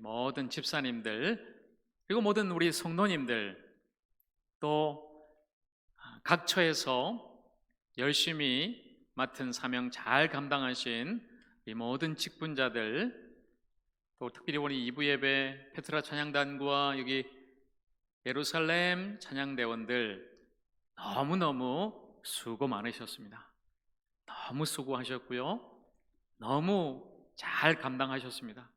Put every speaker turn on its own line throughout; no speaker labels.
모든 집사님들, 그리고 모든 우리 성도님들, 또 각 처에서 열심히 맡은 사명 잘 감당하신 이 모든 직분자들, 또 특별히 우리 2부 예배 페트라 찬양단과 여기 예루살렘 찬양대원들 너무너무 수고 많으셨습니다. 너무 수고하셨고요, 너무 잘 감당하셨습니다.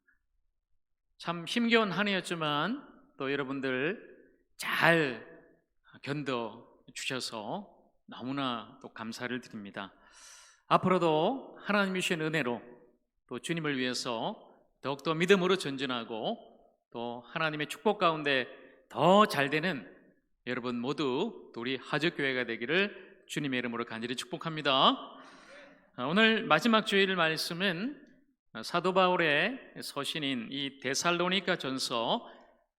참 힘겨운 한 해였지만 또 여러분들 잘 견뎌 주셔서 너무나 또 감사를 드립니다. 앞으로도 하나님이 주신 은혜로 또 주님을 위해서 더욱더 믿음으로 전진하고 또 하나님의 축복 가운데 더 잘되는 여러분 모두 또 우리 하적교회가 되기를 주님의 이름으로 간절히 축복합니다. 오늘 마지막 주일 말씀은 사도 바울의 서신인 이 데살로니가 전서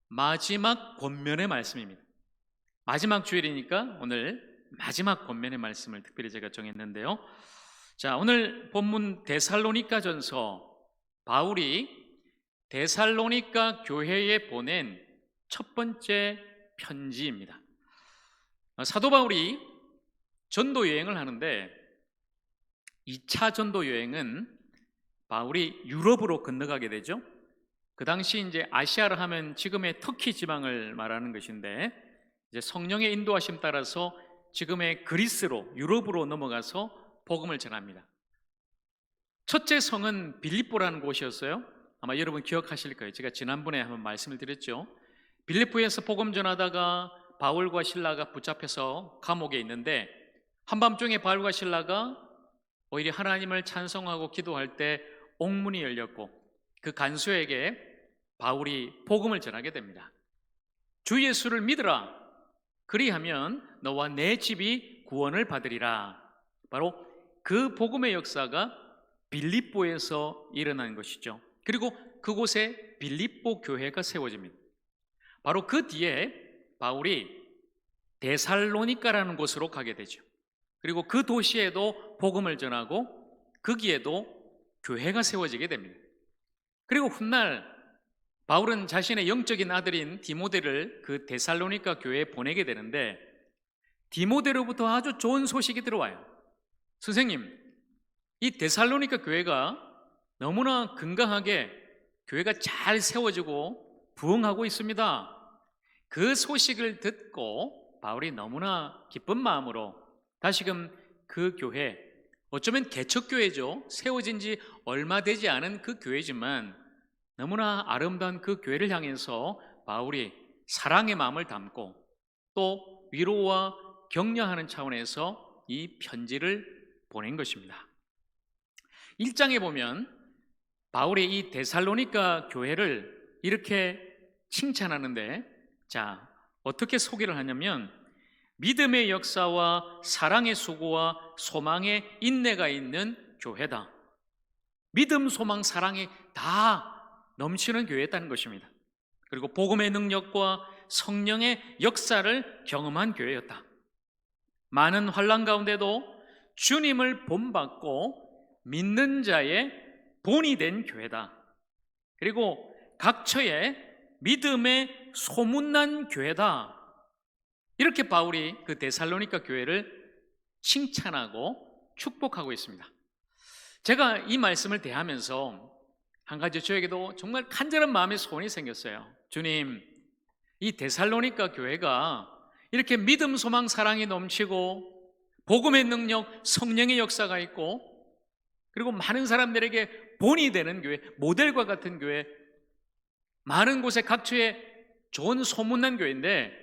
마지막 권면의 말씀입니다. 마지막 주일이니까 오늘 마지막 권면의 말씀을 특별히 제가 정했는데요. 자, 오늘 본문 데살로니가 전서, 바울이 데살로니가 교회에 보낸 첫 번째 편지입니다. 사도 바울이 전도 여행을 하는데 2차 전도 여행은 바울이 유럽으로 건너가게 되죠. 그 당시 이제 아시아를 하면 지금의 터키 지방을 말하는 것인데, 이제 성령의 인도하심 따라서 지금의 그리스로, 유럽으로 넘어가서 복음을 전합니다. 첫째 성은 빌립보라는 곳이었어요. 아마 여러분 기억하실 거예요. 제가 지난번에 한번 말씀을 드렸죠. 빌립보에서 복음 전하다가 바울과 실라가 붙잡혀서 감옥에 있는데, 한밤중에 바울과 실라가 오히려 하나님을 찬송하고 기도할 때 옥문이 열렸고 그 간수에게 바울이 복음을 전하게 됩니다. 주 예수를 믿으라, 그리하면 너와 내 집이 구원을 받으리라. 바로 그 복음의 역사가 빌립보에서 일어난 것이죠. 그리고 그곳에 빌립보 교회가 세워집니다. 바로 그 뒤에 바울이 데살로니가라는 곳으로 가게 되죠. 그리고 그 도시에도 복음을 전하고 거기에도 교회가 세워지게 됩니다. 그리고 훗날 바울은 자신의 영적인 아들인 디모데를 그 데살로니가 교회에 보내게 되는데, 디모데로부터 아주 좋은 소식이 들어와요. 선생님, 이 데살로니가 교회가 너무나 건강하게 교회가 잘 세워지고 부흥하고 있습니다. 그 소식을 듣고 바울이 너무나 기쁜 마음으로 다시금 그 교회, 어쩌면 개척교회죠. 세워진 지 얼마 되지 않은 그 교회지만 너무나 아름다운 그 교회를 향해서 바울이 사랑의 마음을 담고 또 위로와 격려하는 차원에서 이 편지를 보낸 것입니다. 1장에 보면 바울이 이 데살로니가 교회를 이렇게 칭찬하는데, 자, 어떻게 소개를 하냐면 믿음의 역사와 사랑의 수고와 소망의 인내가 있는 교회다. 믿음, 소망, 사랑이 다 넘치는 교회였다는 것입니다. 그리고 복음의 능력과 성령의 역사를 경험한 교회였다. 많은 환난 가운데도 주님을 본받고 믿는 자의 본이 된 교회다. 그리고 각처에 믿음의 소문난 교회다. 이렇게 바울이 그 데살로니가 교회를 칭찬하고 축복하고 있습니다. 제가 이 말씀을 대하면서 한 가지 저에게도 정말 간절한 마음의 소원이 생겼어요. 주님, 이 데살로니가 교회가 이렇게 믿음, 소망, 사랑이 넘치고 복음의 능력, 성령의 역사가 있고 그리고 많은 사람들에게 본이 되는 교회, 모델과 같은 교회, 많은 곳에 각처에 좋은 소문난 교회인데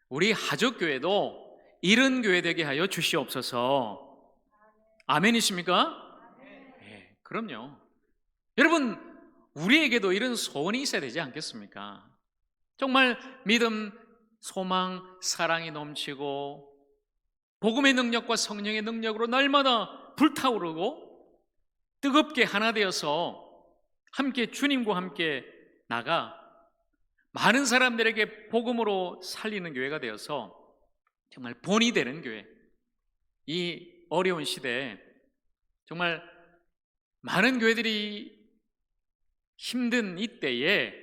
우리 하적교회도 이런 교회 되게 하여 주시옵소서. 아멘이십니까? 네, 그럼요. 여러분, 우리에게도 이런 소원이 있어야 되지 않겠습니까? 정말 믿음, 소망, 사랑이 넘치고 복음의 능력과 성령의 능력으로 날마다 불타오르고 뜨겁게 하나 되어서 함께 주님과 함께 나가 많은 사람들에게 복음으로 살리는 교회가 되어서 정말 본이 되는 교회, 이 어려운 시대에 정말 많은 교회들이 힘든 이때에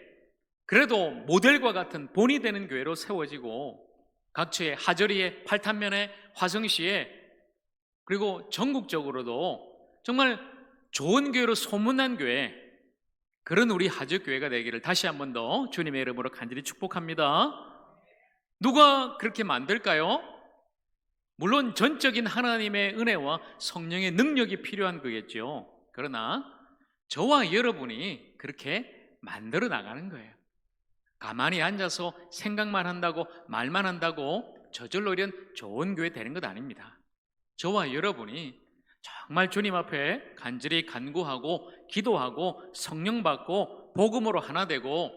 그래도 모델과 같은 본이 되는 교회로 세워지고 각처에 하저리에 팔탄면에 화성시에 그리고 전국적으로도 정말 좋은 교회로 소문난 교회, 그런 우리 하저교회가 되기를 다시 한 번 더 주님의 이름으로 간절히 축복합니다. 누가 그렇게 만들까요? 물론 전적인 하나님의 은혜와 성령의 능력이 필요한 거겠죠. 그러나 저와 여러분이 그렇게 만들어 나가는 거예요. 가만히 앉아서 생각만 한다고 말만 한다고 저절로 이런 좋은 교회 되는 것 아닙니다. 저와 여러분이 정말 주님 앞에 간절히 간구하고 기도하고 성령 받고 복음으로 하나 되고,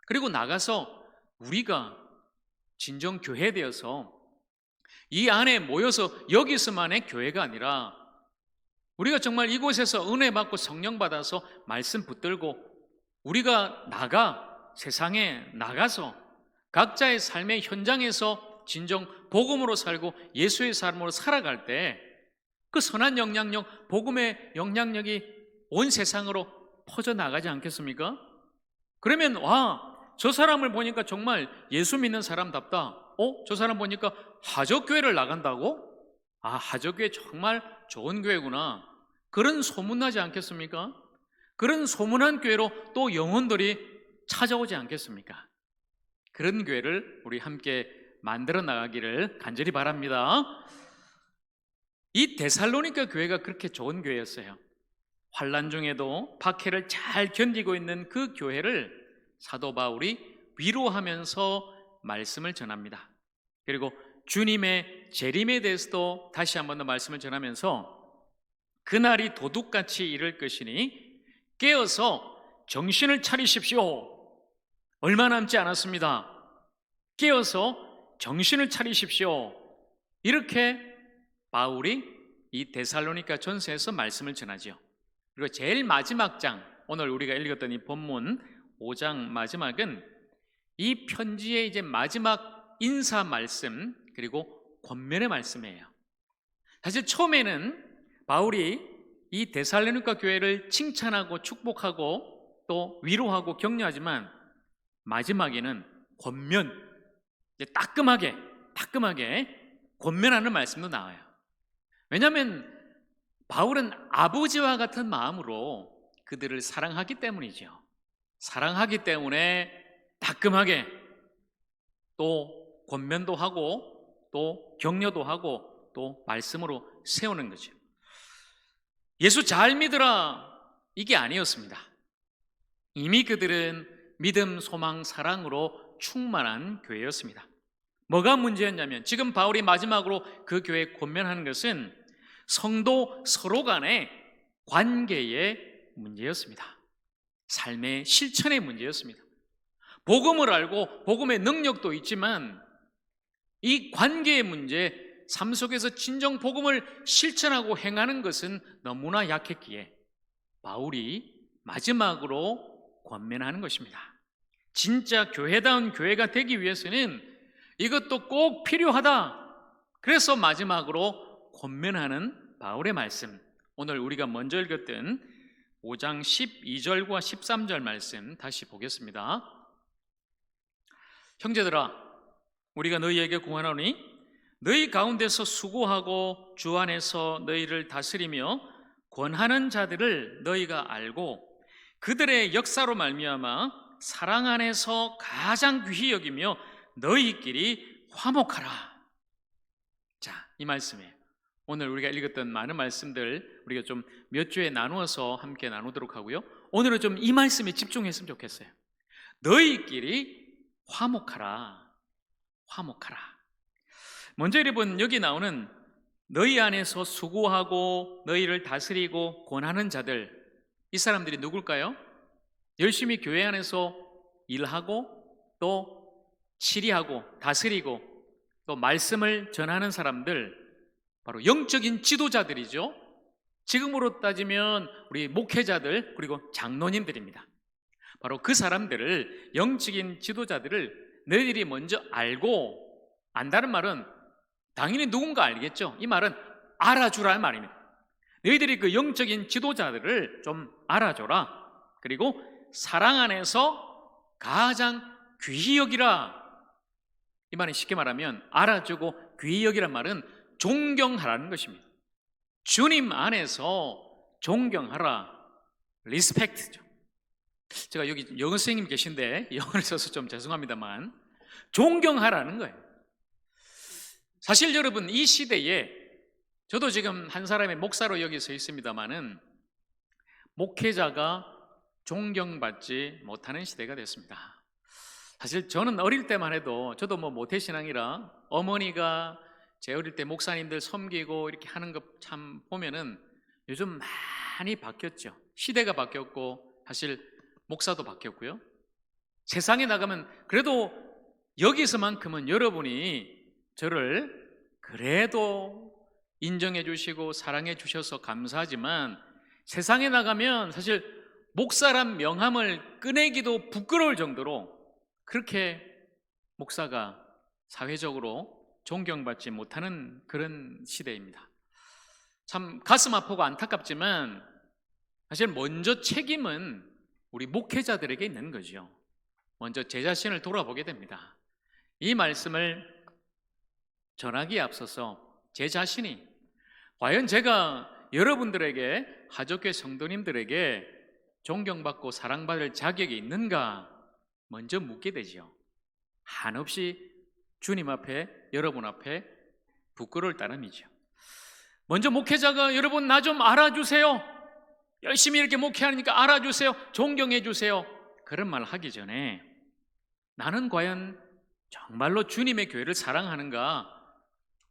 그리고 나가서 우리가 진정 교회 되어서 이 안에 모여서 여기서만의 교회가 아니라 우리가 정말 이곳에서 은혜 받고 성령 받아서 말씀 붙들고 우리가 세상에 나가서 각자의 삶의 현장에서 진정 복음으로 살고 예수의 삶으로 살아갈 때 그 선한 영향력, 복음의 영향력이 온 세상으로 퍼져나가지 않겠습니까? 그러면 저 사람을 보니까 정말 예수 믿는 사람답다. 저 사람 보니까 하저교회를 나간다고? 하저교회 정말 좋은 교회구나. 그런 소문나지 않겠습니까? 그런 소문난 교회로 또 영혼들이 찾아오지 않겠습니까? 그런 교회를 우리 함께 만들어 나가기를 간절히 바랍니다. 이 데살로니가 교회가 그렇게 좋은 교회였어요. 환난 중에도 박해를 잘 견디고 있는 그 교회를 사도 바울이 위로하면서 말씀을 전합니다. 그리고 주님의 재림에 대해서도 다시 한 번 더 말씀을 전하면서 그날이 도둑같이 이를 것이니 깨어서 정신을 차리십시오. 얼마 남지 않았습니다. 깨어서 정신을 차리십시오. 이렇게 바울이 이 데살로니가 전서에서 말씀을 전하죠. 그리고 제일 마지막 장, 오늘 우리가 읽었던 이 본문 5장 마지막은 이 편지의 이제 마지막 인사 말씀, 그리고 권면의 말씀이에요. 사실 처음에는 바울이 이 데살로니가 교회를 칭찬하고 축복하고 또 위로하고 격려하지만 마지막에는 권면, 이제 따끔하게 권면하는 말씀도 나와요. 왜냐하면 바울은 아버지와 같은 마음으로 그들을 사랑하기 때문이죠. 사랑하기 때문에 따끔하게 또 권면도 하고 또 격려도 하고 또 말씀으로 세우는 거죠. 예수 잘 믿으라, 이게 아니었습니다. 이미 그들은 믿음, 소망, 사랑으로 충만한 교회였습니다. 뭐가 문제였냐면 지금 바울이 마지막으로 그 교회에 권면하는 것은 성도 서로 간의 관계의 문제였습니다. 삶의 실천의 문제였습니다. 복음을 알고 복음의 능력도 있지만 이 관계의 문제, 삶 속에서 진정 복음을 실천하고 행하는 것은 너무나 약했기에 바울이 마지막으로 권면하는 것입니다. 진짜 교회다운 교회가 되기 위해서는 이것도 꼭 필요하다. 그래서 마지막으로 권면하는 바울의 말씀, 오늘 우리가 먼저 읽었던 5장 12절과 13절 말씀 다시 보겠습니다. 형제들아, 우리가 너희에게 구하노니 너희 가운데서 수고하고 주 안에서 너희를 다스리며 권하는 자들을 너희가 알고 그들의 역사로 말미암아 사랑 안에서 가장 귀히 여기며 너희끼리 화목하라. 자, 이 말씀이에요. 오늘 우리가 읽었던 많은 말씀들 우리가 좀 몇 주에 나누어서 함께 나누도록 하고요. 오늘은 좀 이 말씀에 집중했으면 좋겠어요. 너희끼리 화목하라. 먼저 여러분, 여기 나오는 너희 안에서 수고하고 너희를 다스리고 권하는 자들, 이 사람들이 누굴까요? 열심히 교회 안에서 일하고 또 치리하고 다스리고 또 말씀을 전하는 사람들, 바로 영적인 지도자들이죠. 지금으로 따지면 우리 목회자들 그리고 장로님들입니다. 바로 그 사람들을, 영적인 지도자들을 너희들이 먼저 알고, 안다는 말은 당연히 누군가 알겠죠. 이 말은 알아주라는 말입니다. 너희들이 그 영적인 지도자들을 좀 알아줘라. 그리고 사랑 안에서 가장 귀히 여기라. 이 말은 쉽게 말하면 알아주고 귀히 여기란 말은 존경하라는 것입니다. 주님 안에서 존경하라, 리스펙트죠. 제가 여기 영어 선생님 계신데 영어를 써서 좀 죄송합니다만 존경하라는 거예요. 사실 여러분, 이 시대에 저도 지금 한 사람의 목사로 여기 서 있습니다마는 목회자가 존경받지 못하는 시대가 됐습니다. 사실 저는 어릴 때만 해도, 저도 뭐 모태신앙이라 어머니가 제 어릴 때 목사님들 섬기고 이렇게 하는 것 참 보면은 요즘 많이 바뀌었죠. 시대가 바뀌었고 사실 목사도 바뀌었고요. 세상에 나가면 그래도 여기서만큼은 여러분이 저를 그래도 인정해 주시고 사랑해 주셔서 감사하지만 세상에 나가면 사실 목사란 명함을 꺼내기도 부끄러울 정도로 그렇게 목사가 사회적으로 존경받지 못하는 그런 시대입니다. 참 가슴 아프고 안타깝지만 사실 먼저 책임은 우리 목회자들에게 있는 거죠. 먼저 제 자신을 돌아보게 됩니다. 이 말씀을 전하기에 앞서서 제 자신이 과연 제가 여러분들에게, 하적교회 성도님들에게 존경받고 사랑받을 자격이 있는가 먼저 묻게 되죠. 한없이 주님 앞에, 여러분 앞에 부끄러울 따름이죠. 먼저 목회자가 여러분 나 좀 알아주세요, 열심히 이렇게 목회하니까 알아주세요, 존경해 주세요, 그런 말 하기 전에 나는 과연 정말로 주님의 교회를 사랑하는가,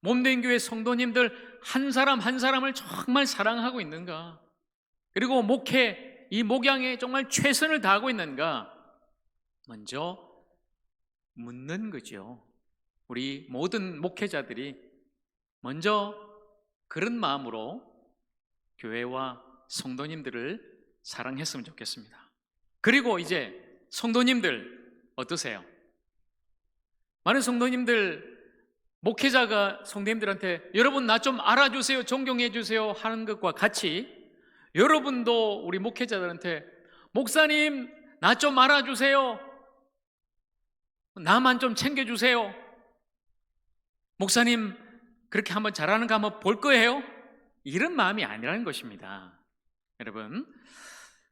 몸된 교회 성도님들 한 사람 한 사람을 정말 사랑하고 있는가, 그리고 목회, 이 목양에 정말 최선을 다하고 있는가 먼저 묻는 거죠. 우리 모든 목회자들이 먼저 그런 마음으로 교회와 성도님들을 사랑했으면 좋겠습니다. 그리고 이제 성도님들 어떠세요? 많은 성도님들, 목회자가 성도님들한테 여러분 나 좀 알아주세요, 존경해 주세요 하는 것과 같이 여러분도 우리 목회자들한테 목사님 나 좀 알아주세요, 나만 좀 챙겨주세요, 목사님 그렇게 한번 잘하는 거 한번 볼 거예요, 이런 마음이 아니라는 것입니다. 여러분,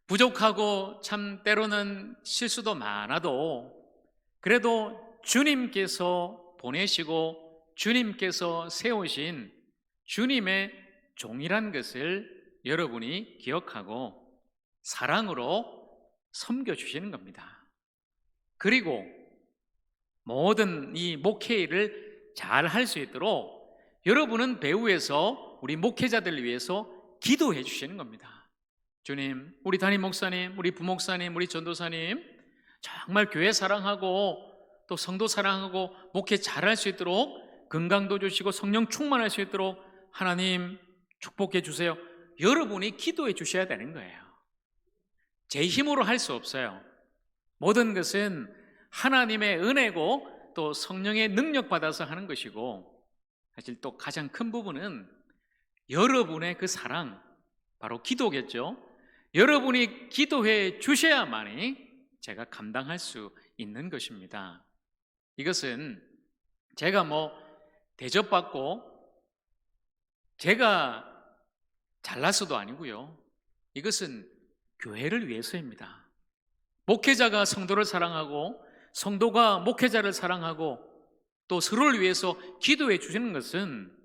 부족하고 참 때로는 실수도 많아도 그래도 주님께서 보내시고 주님께서 세우신 주님의 종이란 것을 여러분이 기억하고 사랑으로 섬겨주시는 겁니다. 그리고 모든 이 목회일을 잘 할 수 있도록 여러분은 배후에서 우리 목회자들을 위해서 기도해 주시는 겁니다. 주님, 우리 담임 목사님, 우리 부목사님, 우리 전도사님 정말 교회 사랑하고 또 성도 사랑하고 목회 잘할 수 있도록 건강도 주시고 성령 충만할 수 있도록 하나님 축복해 주세요. 여러분이 기도해 주셔야 되는 거예요. 제 힘으로 할 수 없어요. 모든 것은 하나님의 은혜고 또 성령의 능력 받아서 하는 것이고, 사실 또 가장 큰 부분은 여러분의 그 사랑, 바로 기도겠죠. 여러분이 기도해 주셔야만이 제가 감당할 수 있는 것입니다. 이것은 제가 뭐 대접받고 제가 잘나서도 아니고요. 이것은 교회를 위해서입니다. 목회자가 성도를 사랑하고 성도가 목회자를 사랑하고 또 서로를 위해서 기도해 주시는 것은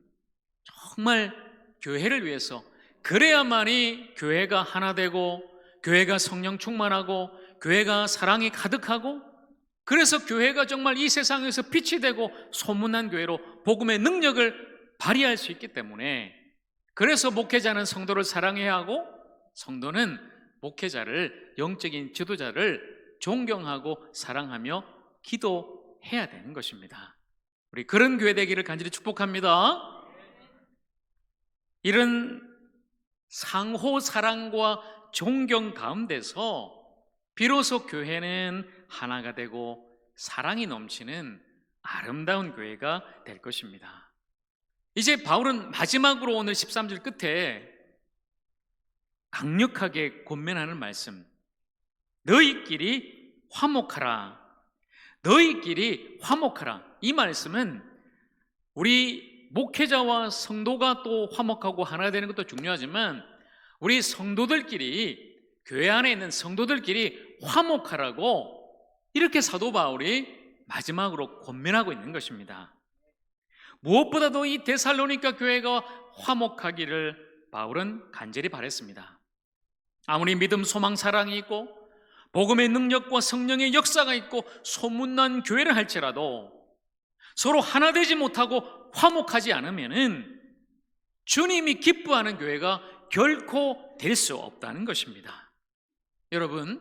정말 교회를 위해서, 그래야만이 교회가 하나 되고 교회가 성령 충만하고 교회가 사랑이 가득하고, 그래서 교회가 정말 이 세상에서 빛이 되고 소문난 교회로 복음의 능력을 발휘할 수 있기 때문에, 그래서 목회자는 성도를 사랑해야 하고 성도는 목회자를, 영적인 지도자를 존경하고 사랑하며 기도해야 되는 것입니다. 우리 그런 교회 되기를 간절히 축복합니다. 이런 상호 사랑과 존경 가운데서 비로소 교회는 하나가 되고 사랑이 넘치는 아름다운 교회가 될 것입니다. 이제 바울은 마지막으로 오늘 13절 끝에 강력하게 권면하는 말씀, 너희끼리 화목하라. 너희끼리 화목하라. 이 말씀은 우리 목회자와 성도가 또 화목하고 하나 되는 것도 중요하지만 우리 성도들끼리, 교회 안에 있는 성도들끼리 화목하라고 이렇게 사도 바울이 마지막으로 권면하고 있는 것입니다. 무엇보다도 이 데살로니가 교회가 화목하기를 바울은 간절히 바랬습니다. 아무리 믿음, 소망, 사랑이 있고 복음의 능력과 성령의 역사가 있고 소문난 교회를 할지라도 서로 하나 되지 못하고 화목하지 않으면은 주님이 기뻐하는 교회가 결코 될 수 없다는 것입니다. 여러분,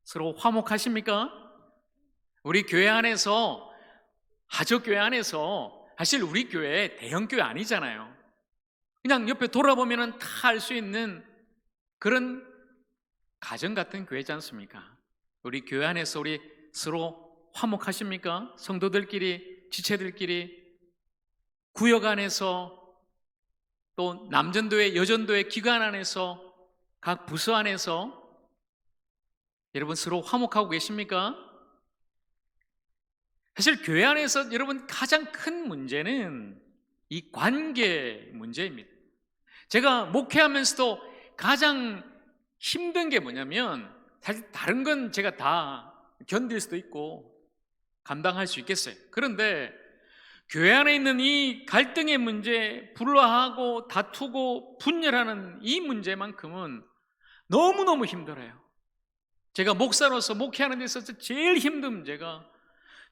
서로 화목하십니까? 우리 교회 안에서, 하적교회 안에서, 사실 우리 교회 대형교회 아니잖아요. 그냥 옆에 돌아보면 다 알 수 있는 그런 가정 같은 교회지 않습니까? 우리 교회 안에서 우리 서로 화목하십니까? 성도들끼리, 지체들끼리, 구역 안에서, 또 남전도회, 여전도회 기관 안에서, 각 부서 안에서 여러분 서로 화목하고 계십니까? 사실 교회 안에서 여러분 가장 큰 문제는 이 관계 문제입니다. 제가 목회하면서도 가장 힘든 게 뭐냐면, 사실 다른 건 제가 다 견딜 수도 있고 감당할 수 있겠어요. 그런데 교회 안에 있는 이 갈등의 문제, 불화하고 다투고 분열하는 이 문제만큼은 너무너무 힘들어요. 제가 목사로서 목회하는 데 있어서 제일 힘든 문제가,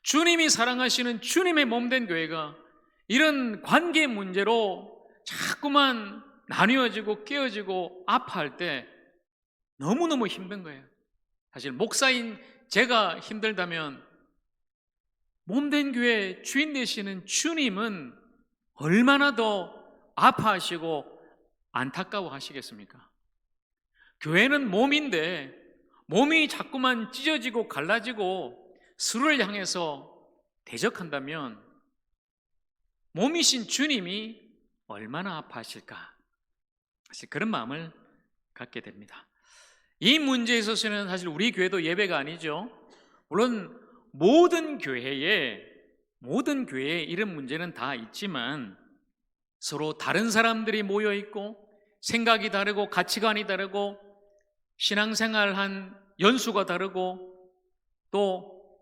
주님이 사랑하시는 주님의 몸된 교회가 이런 관계 문제로 자꾸만 나뉘어지고 깨어지고 아파할 때 너무너무 힘든 거예요. 사실 목사인 제가 힘들다면 몸된 교회 주인 되시는 주님은 얼마나 더 아파하시고 안타까워하시겠습니까? 교회는 몸인데 몸이 자꾸만 찢어지고 갈라지고 서로를 향해서 대적한다면 몸이신 주님이 얼마나 아파하실까? 사실 그런 마음을 갖게 됩니다. 이 문제에 있어서는 사실 우리 교회도 예배가 아니죠. 물론 모든 교회에 이런 문제는 다 있지만 서로 다른 사람들이 모여 있고 생각이 다르고 가치관이 다르고 신앙생활한 연수가 다르고 또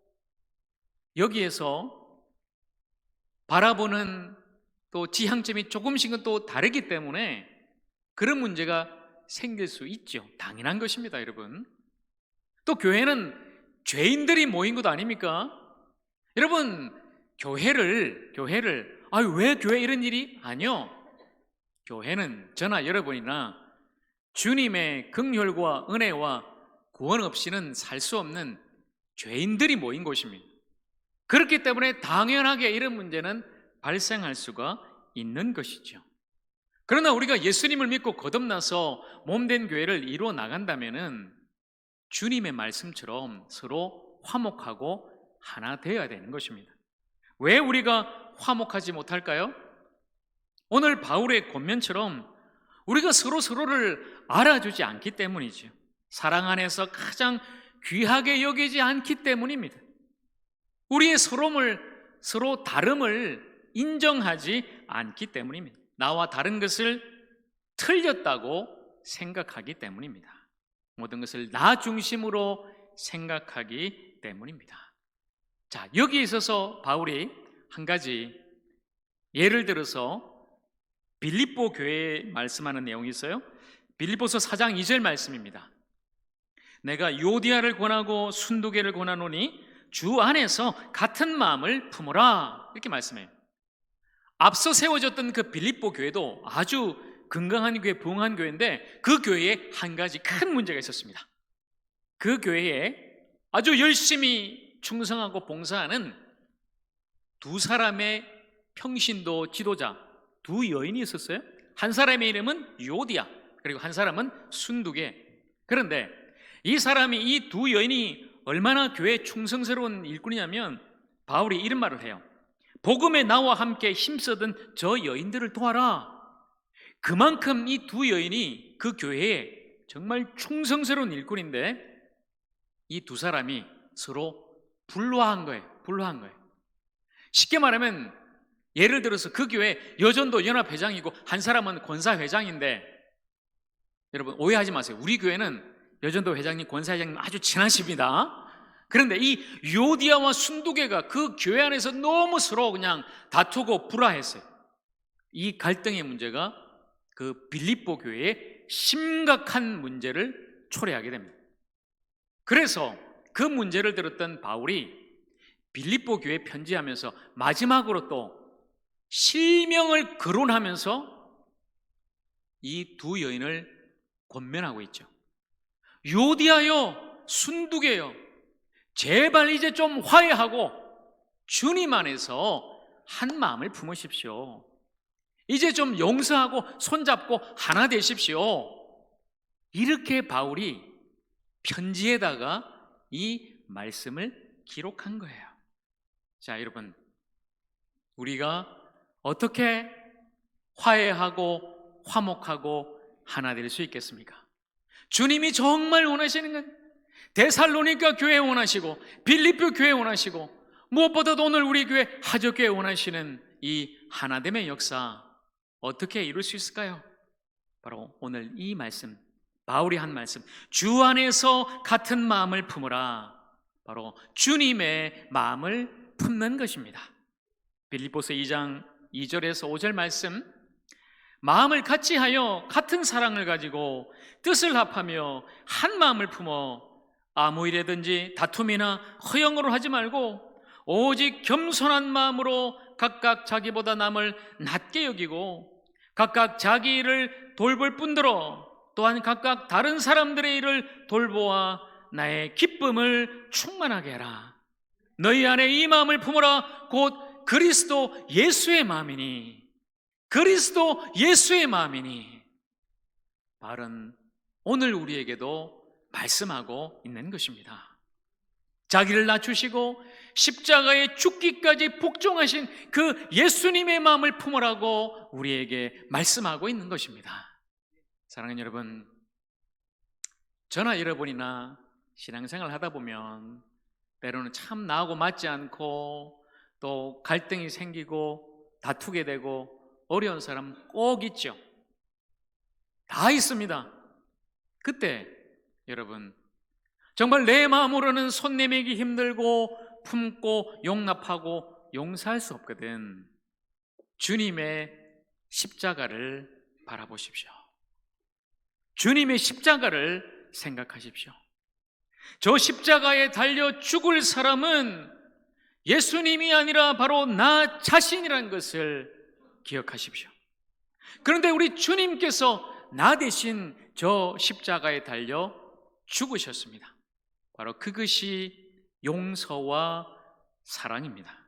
여기에서 바라보는 또 지향점이 조금씩은 또 다르기 때문에 그런 문제가 생길 수 있죠. 당연한 것입니다, 여러분. 또 교회는 죄인들이 모인 것 아닙니까? 여러분, 교회를 왜 교회 이런 일이? 아니요. 교회는 저나 여러분이나 주님의 긍휼과 은혜와 구원 없이는 살 수 없는 죄인들이 모인 곳입니다. 그렇기 때문에 당연하게 이런 문제는 발생할 수가 있는 것이죠. 그러나 우리가 예수님을 믿고 거듭나서 몸된 교회를 이루어 나간다면은 주님의 말씀처럼 서로 화목하고 하나 되어야 되는 것입니다. 왜 우리가 화목하지 못할까요? 오늘 바울의 권면처럼 우리가 서로를 알아주지 않기 때문이죠. 사랑 안에서 가장 귀하게 여기지 않기 때문입니다. 우리의 서로 다름을 인정하지 않기 때문입니다. 나와 다른 것을 틀렸다고 생각하기 때문입니다. 모든 것을 나 중심으로 생각하기 때문입니다. 자, 여기에 있어서 바울이 한 가지 예를 들어서 빌립보 교회에 말씀하는 내용이 있어요. 빌립보서 4장 2절 말씀입니다. 내가 요디아를 권하고 순두개를 권하노니 주 안에서 같은 마음을 품으라, 이렇게 말씀해요. 앞서 세워졌던 그 빌립보 교회도 아주 건강한 교회, 부흥한 교회인데 그 교회에 한 가지 큰 문제가 있었습니다. 그 교회에 아주 열심히 충성하고 봉사하는 두 사람의 평신도 지도자, 두 여인이 있었어요. 한 사람의 이름은 요디아, 그리고 한 사람은 순두개. 그런데 이 사람이, 이 두 여인이 얼마나 교회에 충성스러운 일꾼이냐면 바울이 이런 말을 해요. 복음에 나와 함께 힘쓰던 저 여인들을 도와라. 그만큼 이 두 여인이 그 교회에 정말 충성스러운 일꾼인데 이 두 사람이 서로 불화한 거예요. 불화한 거예요. 쉽게 말하면 예를 들어서 그 교회 여전도 연합회장이고 한 사람은 권사회장인데, 여러분 오해하지 마세요. 우리 교회는 여전도 회장님, 권사회장님 아주 친하십니다. 그런데 이 유오디아와 순두개가 그 교회 안에서 너무 서로 그냥 다투고 불화했어요. 이 갈등의 문제가 그 빌립보 교회에 심각한 문제를 초래하게 됩니다. 그래서 그 문제를 들었던 바울이 빌립보 교회에 편지하면서 마지막으로 또 실명을 거론하면서 이 두 여인을 권면하고 있죠. 유오디아여, 순두개여, 제발 이제 좀 화해하고 주님 안에서 한 마음을 품으십시오. 이제 좀 용서하고 손잡고 하나 되십시오. 이렇게 바울이 편지에다가 이 말씀을 기록한 거예요. 자, 여러분, 우리가 어떻게 화해하고 화목하고 하나 될 수 있겠습니까? 주님이 정말 원하시는 건 데살로니가 교회 원하시고 빌립보 교회 원하시고 무엇보다도 오늘 우리 교회 하적교회 원하시는 이 하나됨의 역사, 어떻게 이룰 수 있을까요? 바로 오늘 이 말씀, 바울이 한 말씀, 주 안에서 같은 마음을 품으라. 바로 주님의 마음을 품는 것입니다. 빌립보서 2장 2절에서 5절 말씀, 마음을 같이 하여 같은 사랑을 가지고 뜻을 합하며 한 마음을 품어 아무 일에든지 다툼이나 허영으로 하지 말고 오직 겸손한 마음으로 각각 자기보다 남을 낮게 여기고 각각 자기 일을 돌볼 뿐더러 또한 각각 다른 사람들의 일을 돌보아 나의 기쁨을 충만하게 해라. 너희 안에 이 마음을 품으라. 곧 그리스도 예수의 마음이니, 그리스도 예수의 마음이니. 바울은 오늘 우리에게도 말씀하고 있는 것입니다. 자기를 낮추시고 십자가에 죽기까지 복종하신 그 예수님의 마음을 품으라고 우리에게 말씀하고 있는 것입니다. 사랑하는 여러분, 저나 여러분이나 신앙생활 하다 보면 때로는 참 나하고 맞지 않고 또 갈등이 생기고 다투게 되고 어려운 사람 꼭 있죠. 다 있습니다. 그때 여러분, 정말 내 마음으로는 손 내밀기 힘들고 품고 용납하고 용서할 수 없거든. 주님의 십자가를 바라보십시오. 주님의 십자가를 생각하십시오. 저 십자가에 달려 죽을 사람은 예수님이 아니라 바로 나 자신이라는 것을 기억하십시오. 그런데 우리 주님께서 나 대신 저 십자가에 달려 죽으셨습니다. 바로 그것이 용서와 사랑입니다.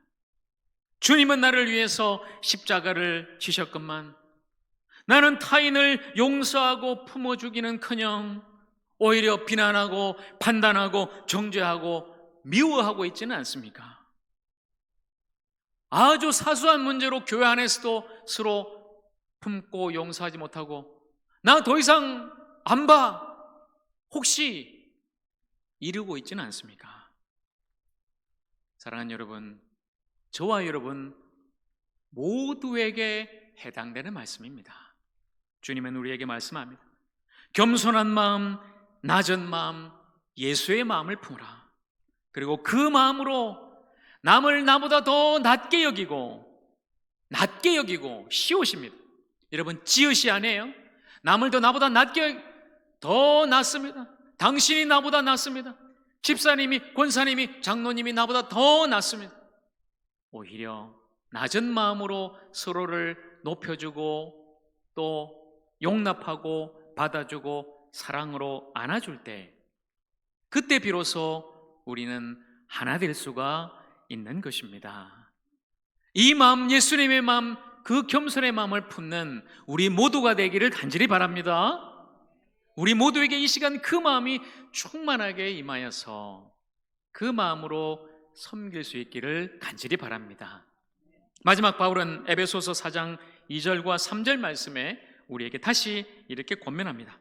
주님은 나를 위해서 십자가를 지셨건만 나는 타인을 용서하고 품어주기는커녕 오히려 비난하고 판단하고 정죄하고 미워하고 있지는 않습니까? 아주 사소한 문제로 교회 안에서도 서로 품고 용서하지 못하고 나 더 이상 안 봐, 혹시 이러고 있지는 않습니까? 사랑하는 여러분, 저와 여러분 모두에게 해당되는 말씀입니다. 주님은 우리에게 말씀합니다. 겸손한 마음, 낮은 마음, 예수의 마음을 품으라. 그리고 그 마음으로 남을 나보다 더 낮게 여기고 시옷입니다. 여러분, 지읒이 아니에요. 남을 더 나보다 낮게, 더 낫습니다. 당신이 나보다 낫습니다. 집사님이, 권사님이, 장로님이 나보다 더 낫습니다. 오히려 낮은 마음으로 서로를 높여주고 또 용납하고 받아주고 사랑으로 안아줄 때, 그때 비로소 우리는 하나 될 수가 있는 것입니다. 이 마음, 예수님의 마음, 그 겸손의 마음을 품는 우리 모두가 되기를 간절히 바랍니다. 우리 모두에게 이 시간 그 마음이 충만하게 임하여서 그 마음으로 섬길 수 있기를 간절히 바랍니다. 마지막 바울은 에베소서 4장 2절과 3절 말씀에 우리에게 다시 이렇게 권면합니다.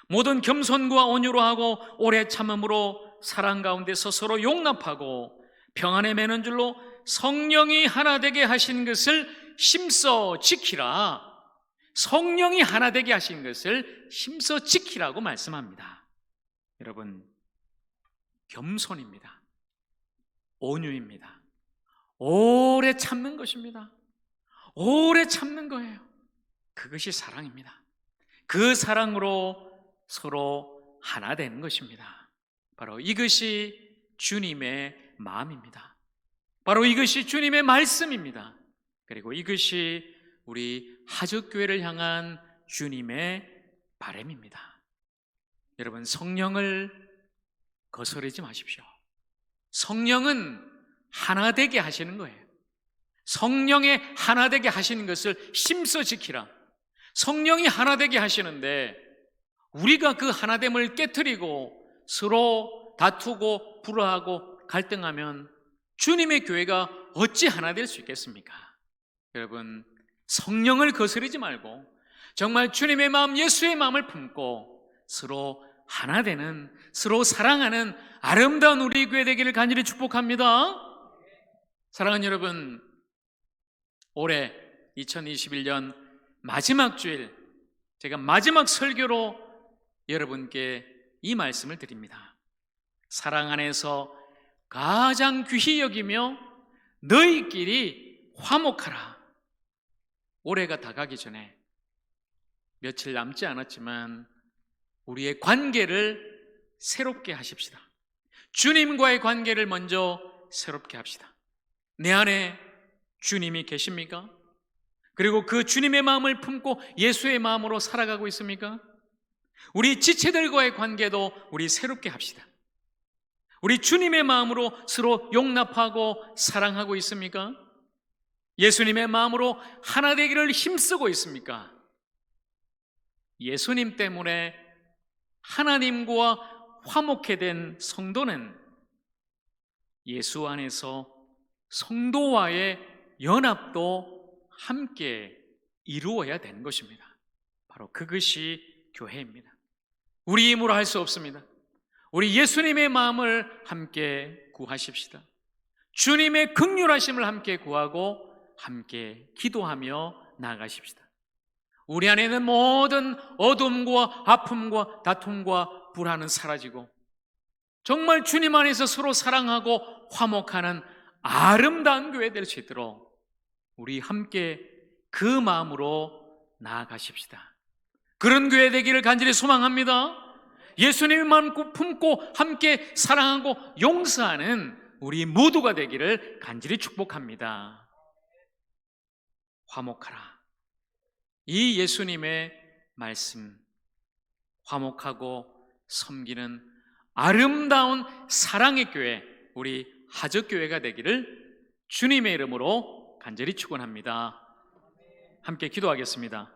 모든 겸손과 온유로 하고 오래 참음으로 사랑 가운데서 서로 용납하고 평안에 매는 줄로 성령이 하나 되게 하신 것을 힘써 지키라. 성령이 하나 되게 하신 것을 힘써 지키라고 말씀합니다. 여러분, 겸손입니다. 온유입니다. 오래 참는 것입니다. 오래 참는 거예요. 그것이 사랑입니다. 그 사랑으로 서로 하나 되는 것입니다. 바로 이것이 주님의 마음입니다. 바로 이것이 주님의 말씀입니다. 그리고 이것이 우리 하적교회를 향한 주님의 바람입니다. 여러분, 성령을 거스르지 마십시오. 성령은 하나 되게 하시는 거예요. 성령의 하나 되게 하시는 것을 힘써 지키라. 성령이 하나 되게 하시는데 우리가 그 하나됨을 깨트리고 서로 다투고 불화하고 갈등하면 주님의 교회가 어찌 하나 될 수 있겠습니까? 여러분, 성령을 거스르지 말고 정말 주님의 마음, 예수의 마음을 품고 서로 하나 되는, 서로 사랑하는 아름다운 우리 교회 되기를 간절히 축복합니다. 사랑하는 여러분, 올해 2021년 마지막 주일, 제가 마지막 설교로 여러분께 이 말씀을 드립니다. 사랑 안에서 가장 귀히 여기며 너희끼리 화목하라. 올해가 다 가기 전에 며칠 남지 않았지만 우리의 관계를 새롭게 하십시다. 주님과의 관계를 먼저 새롭게 합시다. 내 안에 주님이 계십니까? 그리고 그 주님의 마음을 품고 예수의 마음으로 살아가고 있습니까? 우리 지체들과의 관계도 우리 새롭게 합시다. 우리 주님의 마음으로 서로 용납하고 사랑하고 있습니까? 예수님의 마음으로 하나 되기를 힘쓰고 있습니까? 예수님 때문에 하나님과 화목해 된 성도는 예수 안에서 성도와의 연합도 함께 이루어야 되는 것입니다. 바로 그것이 교회입니다. 우리 힘으로 할 수 없습니다. 우리 예수님의 마음을 함께 구하십시다. 주님의 긍휼하심을 함께 구하고 함께 기도하며 나아가십시다. 우리 안에 있는 모든 어둠과 아픔과 다툼과 불안은 사라지고 정말 주님 안에서 서로 사랑하고 화목하는 아름다운 교회 될 수 있도록 우리 함께 그 마음으로 나아가십시다. 그런 교회 되기를 간절히 소망합니다. 예수님의 마음 품고 함께 사랑하고 용서하는 우리 모두가 되기를 간절히 축복합니다. 화목하라. 이 예수님의 말씀, 화목하고 섬기는 아름다운 사랑의 교회, 우리 하적교회가 되기를 주님의 이름으로 간절히 축원합니다. 함께 기도하겠습니다.